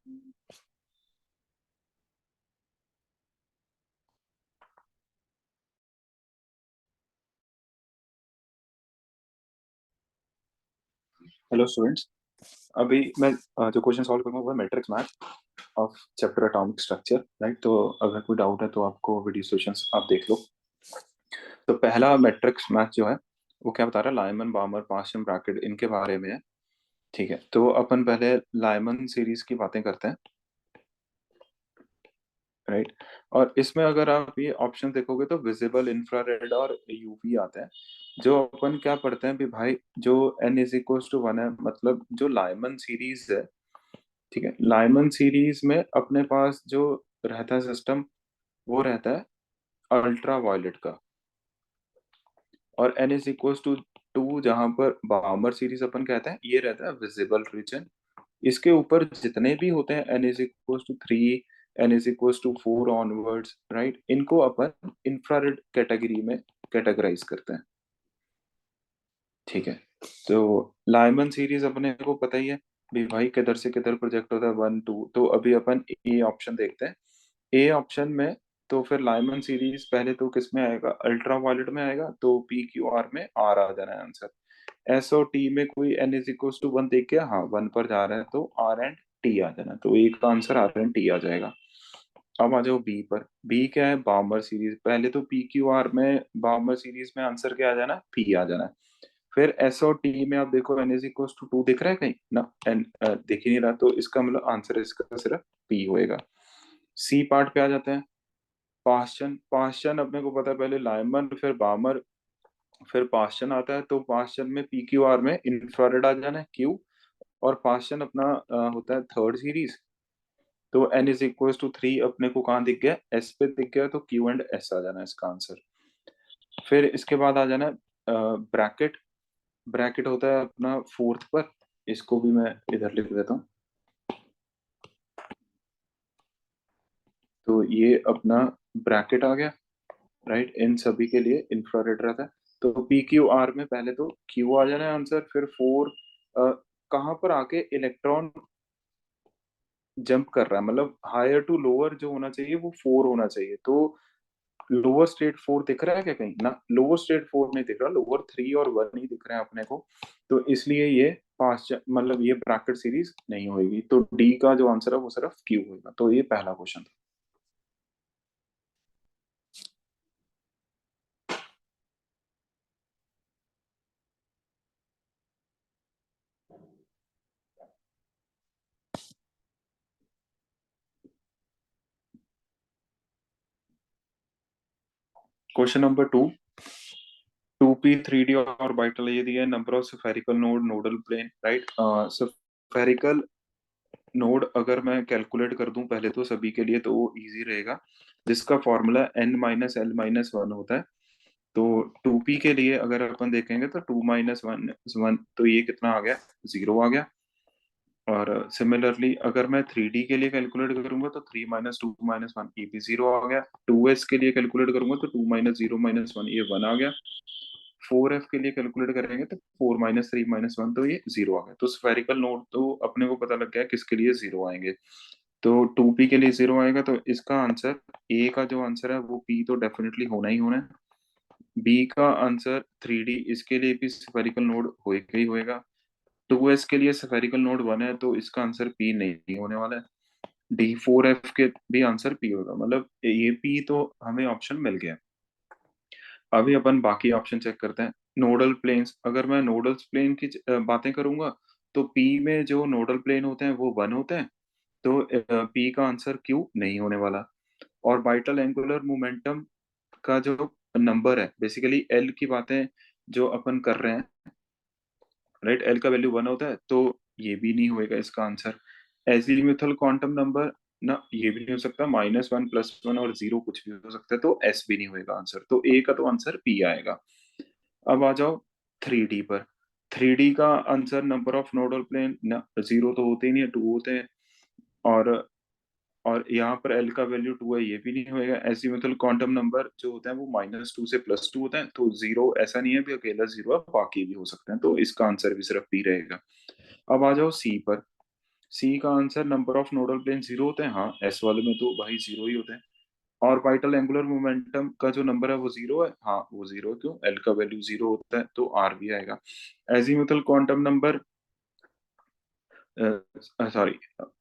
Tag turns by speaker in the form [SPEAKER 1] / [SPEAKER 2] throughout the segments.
[SPEAKER 1] Hello students. अभी मैं जो क्वेश्चन सॉल्व करूंगा वो है matrix math of chapter atomic structure, right. तो अगर कोई डाउट है तो आपको वीडियो सेशंस आप देख लो। तो पहला मैट्रिक्स मैथ जो है वो क्या बता रहा है, लाइमन बार्मर पार्शियन ब्रैकेट इनके बारे में है। ठीक है, तो अपन पहले लाइमन सीरीज की बातें करते हैं, राइट। और इसमें अगर आप ये ऑप्शन देखोगे तो विजिबल, इंफ्रारेड और यूवी आते हैं। जो अपन क्या पढ़ते हैं भी भाई, जो n इज इक्वल टू 1 है, मतलब जो लाइमन सीरीज है, ठीक है, लाइमन सीरीज में अपने पास जो रहता है सिस्टम, वो रहता है अल्ट्रा वायलेट का। और एन इज इक्वल टू 2, जहां पर बाउमर सीरीज अपन कहते हैं, ये रहता है विजिबल रीजन। इसके ऊपर जितने भी होते हैं n is equal to 3, n is equal to 4 onwards, right, इनको अपन इंफ्रारेड कैटेगरी में कैटेगराइज करते हैं। ठीक है, तो लाइमन सीरीज अपने को पता ही है भी भाई, किधर से किधर प्रोजेक्ट होता है, 1 2। तो अभी अपन ए ऑप्शन देखते हैं। ए ऑप्शन में तो फिर लाइमन सीरीज पहले तो किस में आएगा, अल्ट्रा वायलेट में आएगा, तो पी क्यू आर में आर आ जाना है आंसर। एस और टी में कोई एन इज इक्वल टू 1 देख के, हाँ 1 पर जा रहे हैं तो आर एंड टी आ जाना, तो एक का आंसर आर एंड टी आ जाएगा। अब आ जाओ बी पर। बी क्या है, बाउमर सीरीज। पहले तो पी क्यू आर में बाउमर सीरीज में आंसर क्या आ जाना, पी आ जाना है। फिर एस और टी में आप देखो एन इज इक्वल टू 2 दिख रहा है कहीं ना, एन दिख ही नहीं रहा, तो इसका मतलब आंसर इसका सिर्फ पी होएगा। सी पार्ट पे आ जाते हैं। पास्चन, पास्चन अपने को पता है, पहले लाइमन फिर बामर फिर पास्चन आता है, तो पास्चन में पी क्यू आर में इंफ्रारेड आ जाना है क्यू। और पास्चन अपना होता है थर्ड सीरीज। तो एन इज इक्वल टू 3 अपने को कहाँ दिख गया, एस पे दिख गया, तो क्यू एंड एस आ जाना है इसका आंसर। फिर इसके बाद आ जाना है ब्रैकेट। ब्रैकेट होता है अपना फोर्थ पर। इसको भी मैं इधर लिख देता हूँ। तो ये अपना ब्रैकेट आ गया, राइट। इन सभी के लिए इंफ्रारेड रहता है। तो पी क्यू आर में पहले तो क्यू आ जाना है आंसर, फिर 4 कहाँ पर आके इलेक्ट्रॉन जंप कर रहा है, मतलब हायर टू लोअर जो होना चाहिए वो 4 होना चाहिए। तो लोअर स्टेट 4 दिख रहा है क्या कहीं ना, लोअर स्टेट 4 नहीं दिख रहा, लोअर 3 और 1 ही दिख रहे हैं अपने को। तो इसलिए ये पास, मतलब ये ब्रैकेट सीरीज नहीं होगी, तो डी का जो आंसर है वो सिर्फ क्यू होगा। तो ये पहला क्वेश्चन था। Question number 2। 2p 3d और बाइटल ये दिया है, number of spherical node, nodal plane, right. Spherical node अगर मैं कैलकुलेट कर दूं पहले तो सभी के लिए, तो वो इजी रहेगा, जिसका फॉर्मूला n-l-1 होता है। तो 2p के लिए अगर अपन देखेंगे तो 2 - 1 1, तो ये कितना आ गया, 0 आ गया। और सिमिलरली अगर मैं 3d के लिए कैलकुलेट करूंगा तो 3 - 2 - 1, ये भी 0 आ गया। 2s के लिए कैलकुलेट करूंगा तो 2 - 0 - 1, ये 1 आ गया। 4f के लिए कैलकुलेट करेंगे तो 4 - 3 - 1, तो ये 0 आ गया। तो स्फेरिकल नोड तो अपने को पता लग गया किसके लिए 0 आएंगे। तो 2p के लिए 0 आएगा, तो इसका आंसर, ए का जो आंसर है वो p तो डेफिनेटली होना ही होना है। बी का आंसर 3d, इसके लिए भी स्फेरिकल नोड होएगा ही होएगा। 2s के लिए स्फेरिकल नोड 1 है, तो इसका आंसर p नहीं होने वाला है। D4f के भी आंसर p होगा, मतलब ये p तो हमें ऑप्शन मिल गया। अभी अपन बाकी ऑप्शन चेक करते हैं। नोडल प्लेन्स, अगर मैं नोडल प्लेन की बातें करूंगा, तो पी में जो नोडल प्लेन होते हैं वो 1 होते हैं, तो पी का आंसर क्यू नहीं होने वाला। और वाइटल एंगुलर मोमेंटम का जो नंबर है, बेसिकली एल की बातें जो अपन कर रहे हैं, राइट, एल का वैल्यू 1 होता है, तो ये भी नहीं होएगा इसका आंसर। एजीमुथल क्वांटम नंबर ना, ये भी नहीं हो सकता, -1 +1 और 0 कुछ भी हो सकता है, तो एस भी नहीं होएगा आंसर, तो ए का तो आंसर पी आएगा। अब आ जाओ 3D पर। 3D का answer, number of nodal plane ना, 0 तो होते ही नहीं है, 2 होते हैं। और और यहाँ पर एल का वैल्यू 2 है, ये भी नहीं होएगा। एजीमुथल क्वांटम नंबर जो होता है वो -2 से +2 होता है, तो 0 ऐसा नहीं है भी अकेला 0 है, बाकी भी हो सकते हैं, तो इसका आंसर भी सिर्फ बी रहेगा। अब आ जाओ सी पर। सी का answer number of nodal plane zero होते हैं, हाँ एस वाले में तो भाई जीरो ही होते हैं। ऑर्बिटल एंगुलर मोमेंटम का जो नंबर है वो जीरो है, हाँ वो जीरो है, क्यों, एल का वैल्यू जीरो होता है तो आर भी आएगा। Azimuthal quantum number, sorry,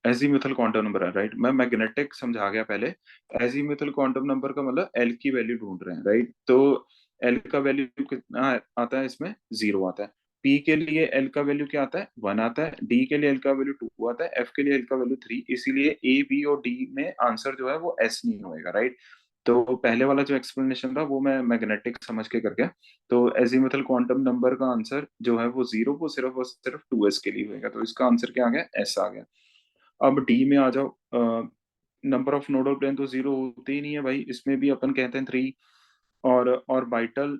[SPEAKER 1] azimuthal quantum number है, राइट, मैं मैग्नेटिक समझा गया पहले। एजीमुथल क्वांटम नंबर का मतलब एल की वैल्यू ढूंढ रहे हैं, राइट, तो एल का वैल्यू कितना आता है इसमें, जीरो आता है। पी के लिए एल का वैल्यू क्या आता है, वन आता है। डी के लिए एल का वैल्यू टू आता है। एफ के लिए एल का वैल्यू थ्री, इसीलिए ए बी और डी में आंसर जो है वो एस नहीं होएगा, राइट। तो पहले वाला जो एक्सप्लेनेशन था वो मैं मैग्नेटिक समझ के कर गया। तो एजीमुथल क्वांटम नंबर का आंसर जो है वो जीरो, वो सिर्फ और सिर्फ टू एस के लिए होगा, तो इसका आंसर क्या आ गया, एस आ गया। अब डी में आ जाओ। नंबर ऑफ नोडल प्लेन तो जीरो होते ही नहीं है भाई, इसमें भी अपन कहते हैं थ्री। और बाइटल,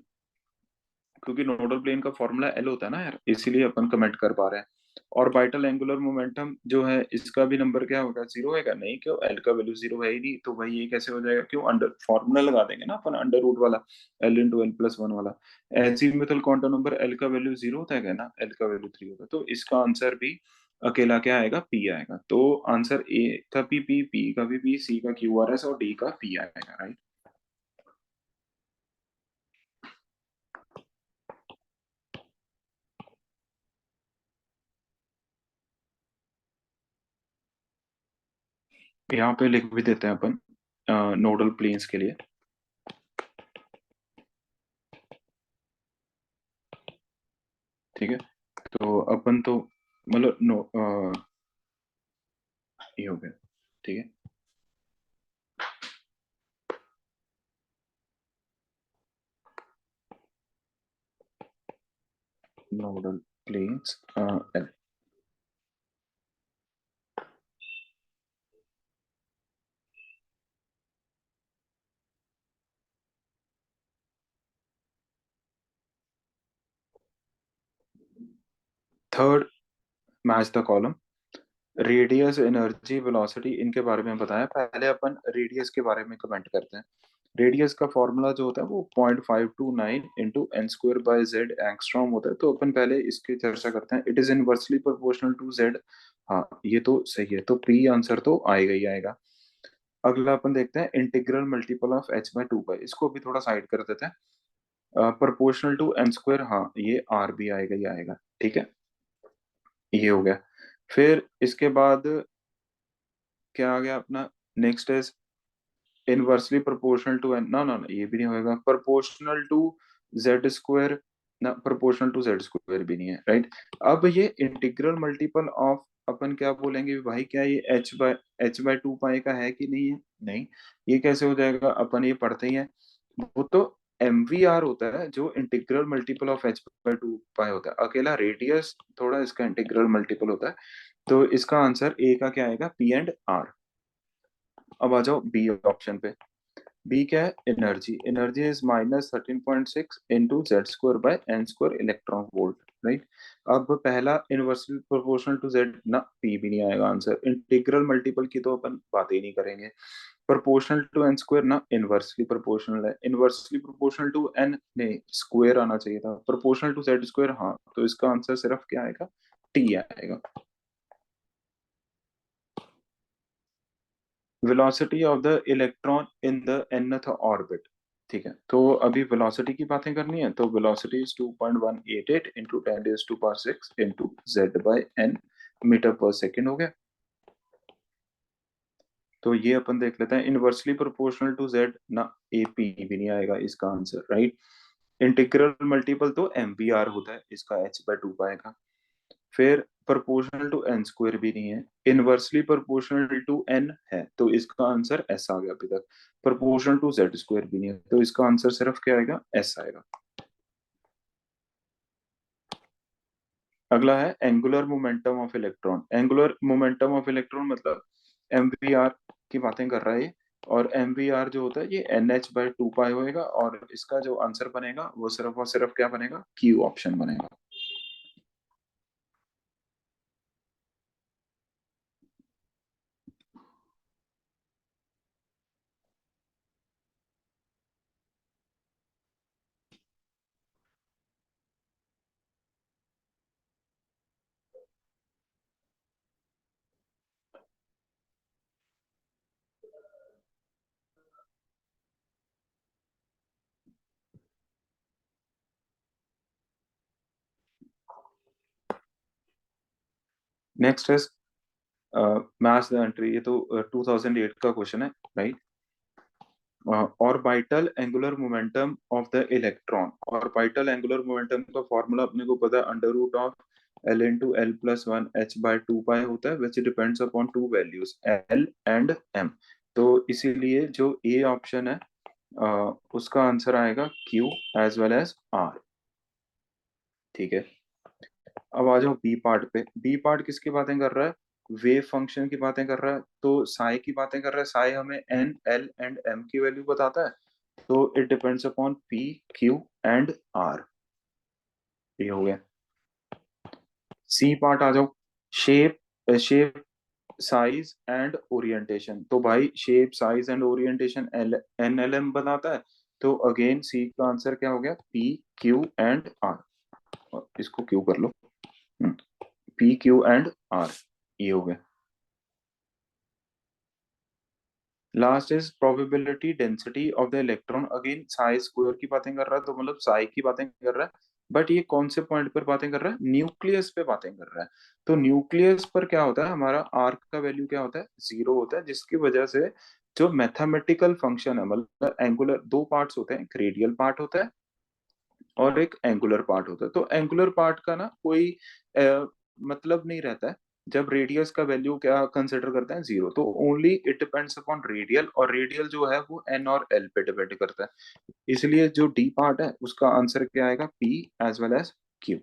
[SPEAKER 1] क्योंकि नोडल प्लेन का फॉर्मूला एल होता है ना यार, इसीलिए अपन कमेंट कर पा रहे हैं। और बाइटल एंगुलर मोमेंटम जो है इसका भी नंबर क्या होगा, जीरो होगा, नहीं, क्यों, एल का वैल्यू जीरो है ही नहीं, तो भाई ये कैसे हो जाएगा, क्यों, अंडर फॉर्मूला लगा देंगे ना अपन, अंडर रूट वाला, L into l plus one वाला। एजीमुथल क्वांटम नंबर एल का वैल्यू जीरो होता है ना, एल का वैल्यू थ्री होता है, तो इसका आंसर भी अकेला क्या आएगा, पी आएगा। तो आंसर ए का भी पी, पी का भी पी, सी का क्यू आर एस और डी का पी आएगा, राइट। यहाँ पे लिख भी देते हैं अपन नोडल प्लेन्स के लिए। ठीक है, तो अपन तो मतलब नो, ये हो गया, ठीक है। Nodal planes, third, match the column. Radius, energy, velocity, इनके बारे में बताया। पहले अपन रेडियस के बारे में कमेंट करते हैं। रेडियस का फॉर्मूला जो होता है वो 0.529 into n square by Z angstrom होता है, तो अपन पहले इसकी चर्चा करते हैं। It is inversely proportional to Z, हाँ ये तो सही है, तो पी आंसर तो आएगा ही आएगा। अगला अपन देखते हैं integral multiple of h by two by, इसको भी थोड़ा साइड कर देते हैं। प्रोपोर्शनल टू एन स्क्वायर, हाँ ये आर भी आएगा ही आएगा, ठीक है, ये हो गया। फिर इसके बाद क्या आ गया अपना, next is inversely proportional to n, ना ना ना ये भी नहीं होएगा। प्रोपोर्शनल टू जेड स्क्वायर, ना प्रोपोर्शनल टू जेड स्क्वायर भी नहीं है, राइट। अब ये इंटीग्रल मल्टीपल ऑफ, अपन क्या बोलेंगे भाई, क्या ये एच बाय टू पाई का है कि नहीं है, नहीं, ये कैसे हो जाएगा, अपन ये पढ़ते ही हैं। वो तो एम वी आर होता है जो integral multiple of h by two pi होता है, अकेला रेडियस थोड़ा इसका इंटीग्रल मल्टीपल होता है। तो इसका आंसर ए का क्या आएगा, पी एंड आर। अब आ जाओ बी ऑप्शन पे। बी क्या है, energy, energy is -13.6 into Z square by n square electron volt, right. अब पहला इनवर्सली प्रोपोर्शनल टू जेड ना, पी भी नहीं आएगा आंसर। इंटीग्रल मल्टीपल की तो अपन बात ही नहीं करेंगे। प्रोपोर्शनल टू एन स्क्वायर ना, इनवर्सली प्रोपोर्शनल है। इनवर्सली प्रोपोर्शनल टू एन नहीं, स्क्वायर आना चाहिए था। प्रोपोर्शनल टू जेड स्क्वायर, हाँ, तो इसका आंसर सिर्फ क्या आएगा, टी आएगा। Velocity of the electron in the nth orbit, ठीक है, तो अभी वेलोसिटी की बातें करनी है, तो velocity is 2.188 into 10⁻⁶ into Z by n metre पर सेकेंड हो गया। तो ये अपन देख लेते हैं, इनवर्सली प्रोपोर्शनल टू जेड ना, ए पी भी नहीं आएगा इसका आंसर, राइट। इंटीग्रल मल्टीपल तो एम बी आर होता है, इसका एच बाय टू पाएगा। फिर प्रोपोर्शनल टू एन स्क्वायर भी नहीं है। इनवर्सली प्रोपोर्शनल टू एन है, तो इसका आंसर एस आ गया अभी तक। प्रोपोर्शनल टू जेड स्क्वायर भी नहीं है, तो इसका आंसर सिर्फ क्या आएगा, एस आएगा। अगला है angular momentum of electron. Angular momentum of electron मतलब एम वी आर की बातें कर रहा है ये। और एम वी आर जो होता है ये एन एच बाई टू पाई होएगा, और इसका जो आंसर बनेगा वो सिर्फ और सिर्फ क्या बनेगा, क्यू ऑप्शन बनेगा। Next is match the entry, ये तो 2008 का क्वेश्चन है, right. Orbital angular momentum of the electron, orbital angular momentum का फॉर्मूला अपने को पता है, under root of l into l plus one h by two pi होता है, which depends upon two values l and m. तो इसीलिए जो ए ऑप्शन है उसका आंसर आएगा Q as well as are. ठीक है, अब आ जाओ बी पार्ट पे। बी पार्ट किसकी बातें कर रहा है? वेव फंक्शन की बातें कर रहा है, तो साई की बातें कर रहा है। साई हमें एन एल एंड एम की वैल्यू बताता है, तो it depends upon P Q and R. ये हो गया। सी पार्ट आ जाओ। Shape, shape size and orientation, तो भाई shape size and orientation l n l m बताता है, तो अगेन सी का आंसर क्या हो गया? P Q and R. इसको क्यू कर लो, पी क्यू एंड आर, ये हो गया। Last is probability density of the electron, again psi square की बातें कर रहा है, तो मतलब साई की बातें कर रहा है, बट ये कौन से पॉइंट पर बातें कर रहा है? न्यूक्लियस पे बातें कर रहा है। तो न्यूक्लियस पर क्या होता है, हमारा आर्क का वैल्यू क्या होता है? जीरो होता है, जिसकी वजह से जो मैथमेटिकल फंक्शन है, मतलब एंगुलर, दो पार्ट्स होते हैं, एक रेडियल पार्ट होता है और एक एंगुलर पार्ट होता है। तो एंगुलर पार्ट का ना कोई मतलब नहीं रहता है, जब रेडियस का वैल्यू क्या कंसिडर करते हैं? जीरो। तो only it depends upon radial, और रेडियल जो है वो एन और एल पे डिपेंड करता है। इसलिए जो डी पार्ट है उसका आंसर क्या आएगा? P as well as Q.